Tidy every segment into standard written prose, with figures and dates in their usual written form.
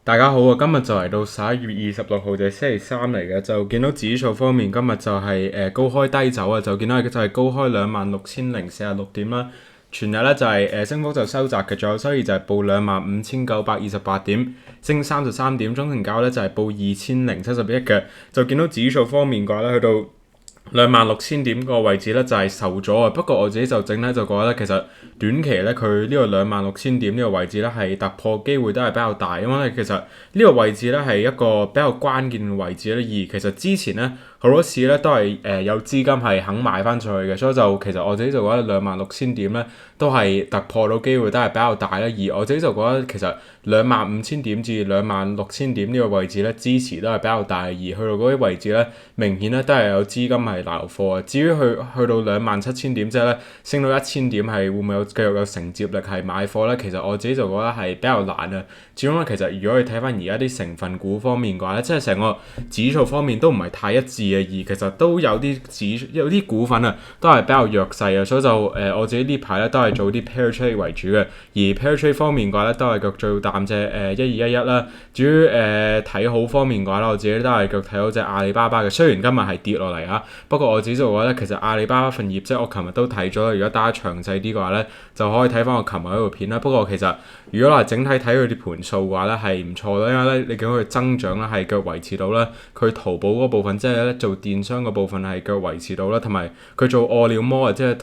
大家好啊！今日就嚟到11月26號，就係星期三嚟嘅，就見到指數方面今日就係高開低走啊，就見到就係高開26,046點啦。全日咧就係升幅就收窄嘅，最後收市就係報25,928點，升33點，總成交咧就係報2,071嘅。就見到指數方面嘅話咧，去到26,000點個位置咧就係受咗啊。不過我自己就整體就覺得咧，其實短期咧佢呢個26,000點呢個位置咧係突破機會都係比較大，因為咧其實呢個位置咧係一個比較關鍵嘅位置咧，而其實之前咧好多次咧都係有資金係肯買翻出去嘅，所以就其實我自己就覺得26,000點咧都係突破到機會都係比較大啦。而我自己就覺得其實25,000點至26,000點呢個位置咧支持都係比較大，而去到嗰啲位置咧明顯咧都係有資金係撈貨。至於去到27,000點即係咧升到1000點係會唔會繼續有承接力係買貨咧？其實我自己就覺得係比較難啊。始終咧其實如果你睇翻而家啲成分股方面嘅話咧，即係成個指數方面都唔係太一致嘅，而其實都有啲股份啊都係比較弱勢啊，所以就我自己呢排咧都係做啲 pair trade 為主嘅，而 pair trade 方面嘅話咧都係腳最淡隻1211啦。至於睇好方面嘅話咧，我自己都係腳睇好隻阿里巴巴嘅，雖然今日係跌落嚟啊，不過我自己就覺得其實阿里巴巴份業績我琴日都睇咗啦，如果大家詳細啲嘅話咧，就可以睇翻我琴日嗰條片啦。不過其實如果話整體睇佢啲盤數嘅話咧係唔錯啦，因為咧你見到佢增長咧係腳維持到啦，佢淘寶嗰部分即係咧做電商嗰部分係腳維持到啦，同埋佢做餓了麼即係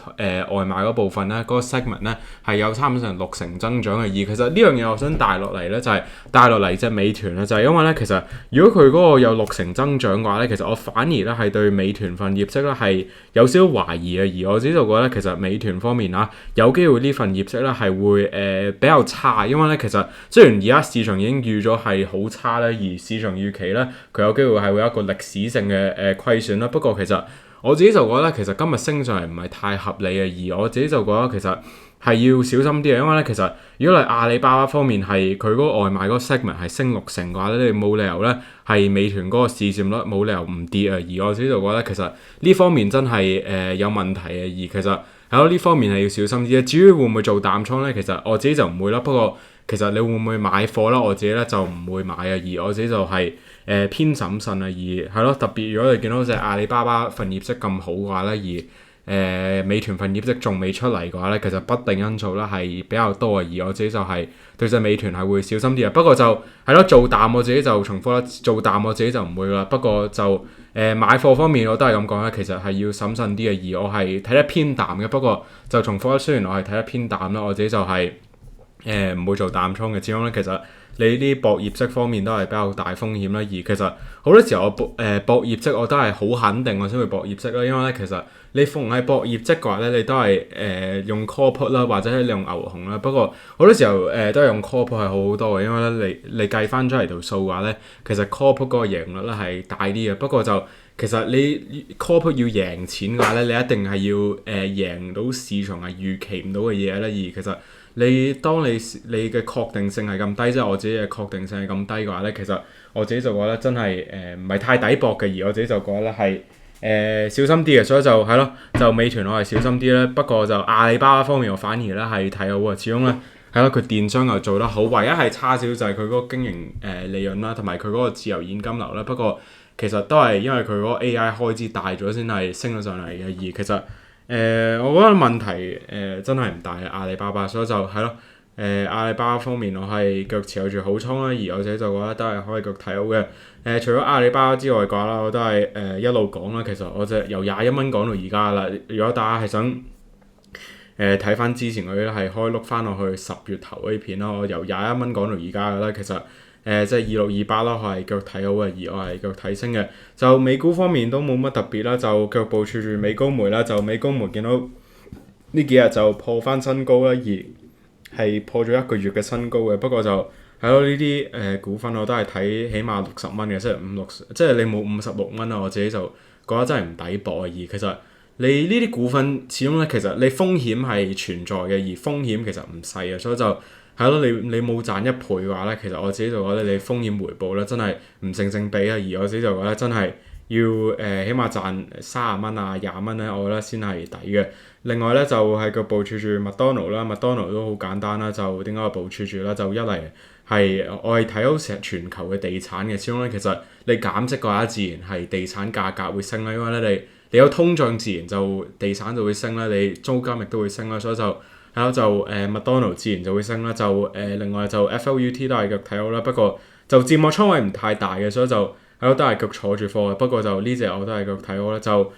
外賣嗰部分咧嗰個 segment 咧係有差唔多成60%增長嘅。而其實呢樣嘢我想帶落嚟咧就係帶落嚟隻美團啦，就係因為咧其實如果佢嗰個有60%增長嘅話咧，其實我反而咧係對美團份業績咧係有少少懷疑嘅。而我自己就覺得其實美團方面啊有機會呢份業績咧係會比較差，因為咧其實雖然而家市場已經預咗係好差咧，而市場預期咧佢有機會係會有一個歷史性嘅虧損啦。不過其實我自己就覺得其實今日升上嚟唔係太合理嘅，而我自己就覺得其實係要小心啲嘅，因為咧其實如果你阿里巴巴方面係佢嗰個外賣嗰個 segment 係升60%嘅話咧，你冇理由咧係美團嗰個市佔率冇理由唔跌啊。而我自己就覺得其實呢方面真係有問題嘅，而其實係咯呢方面係要小心啲嘅。至於會唔會做淡倉咧，其實我自己就唔會啦。不過其實你會唔會買貨啦？我自己咧就唔會買啊，而我自己就係偏審慎啊。而係咯，特別如果你見到隻阿里巴巴份業績咁好嘅話咧，而美團份業績仲未出嚟嘅話咧，其實不定因素啦係比較多啊。而我自己就係對隻美團係會小心啲啊。不過就係咯，做淡我自己就重複啦，做淡我自己就唔會啦。不過就買貨方面我都係咁講啦，其實係要審慎啲嘅，而我係睇得偏淡嘅。不過就重複啦，雖然我係睇得偏淡啦，我自己就係唔會做淡倉嘅。始終咧其實你啲博業績方面都係比較大風險啦，而其實好多時候我博業績我都係好肯定我先會博業績啦，因為咧其實你逢係博業績嘅話咧，你都係用 call put 啦，或者你用牛熊啦。不過好多時候都係用 call put 係好好多嘅，因為咧你計翻出嚟條數嘅話咧，其實 call put 嗰個贏率咧係大啲嘅。不過就其實你 call put 要贏錢嘅話咧，你一定係要贏到市場係預期唔到嘅嘢咧。而其實當你嘅確定性係咁低，即係我自己嘅確定性係咁低嘅話咧，其實我自己就覺得真係唔係太抵博嘅。而我自己就覺得係小心啲嘅，所以就係咯，就美團我係小心啲啦。不過就阿里巴巴方面我反而咧係睇好啊，始終咧係咯佢電商又做得好，唯一係差少就係佢嗰個經營利潤啦，同埋佢嗰個自由現金流啦。不過其實都係因為佢嗰個 AI 開支大咗先係升咗上嚟嘅。而其實我覺得問題真係唔大嘅阿里巴巴，所以就係咯。阿里巴巴方面我係腳持有住好倉啦，而我自己就覺得都係可以腳睇好嘅。除咗阿里巴巴之外嘅話啦，我都係一路講啦。其實我就由21蚊講到而家啦。如果大家係想睇翻之前嗰啲係可以碌翻落去10月頭嗰啲片啦，我由21蚊講到而家嘅啦。其實即係2628啦，我係腳睇好嘅，而我係腳睇升嘅。就美股方面都冇乜特別啦，就腳部署住美高梅啦。就美高梅見到呢幾日就破翻新高啦，而係破咗1個月嘅新高嘅。不過就係咯，呢啲股份我都係睇起碼60蚊嘅，即係即係你冇56蚊啊，我自己就覺得真係唔抵博啊。而其實你呢啲股份始終咧，其實你風險係存在嘅，而風險其實唔細啊，所以就係咯，你冇賺1倍嘅話咧，其實我自己就覺得你風險回報咧真係唔成比啊。而我自己就覺得真係要起碼賺30蚊啊20蚊咧，我覺得先係抵嘅。另外咧就係個部署住麥當勞啦，麥當勞都好簡單啦，就點解我部署住啦？就一嚟我係睇好成全球嘅地產嘅，始終咧其實你減息嘅話，自然係地產價格會升啦，因為咧你有通脹，自然就地產就會升啦，你租金亦都會升啦，所以就係咯，就麥當勞自然就會升啦，就另外就 FLUT 都係繼續睇好啦，不過就佔我倉位唔太大嘅，所以就係咯都係繼續坐住貨嘅，不過就呢隻我都係繼續睇好啦，就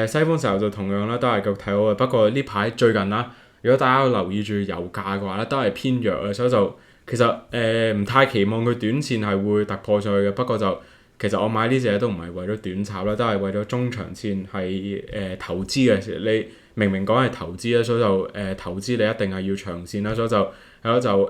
西方石油就同樣啦，都係繼續睇好嘅，不過呢排最近啦，如果大家有留意住油價嘅話咧，都係偏弱嘅，所以就其實唔太期望佢短線係會突破上去嘅，不過就其實我買呢隻都唔係為咗短炒啦，都係為咗中長線係投資嘅。你明明講係投資啦，所以就投資你一定係要長線啦，所以就係咯就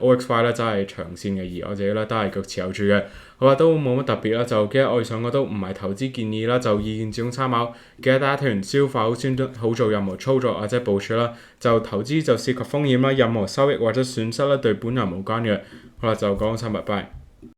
OXY 咧真係長線嘅，而我自己咧都係繼續持有住嘅。好啦，都冇乜特別啦，就記得我哋上個都唔係投資建議啦，就意見只供參考。記得大家睇完消化先好做任何操作或者部署啦。就投資就涉及風險啦，任何收益或者損失咧對本人無關嘅。好啦，就講晒，拜拜。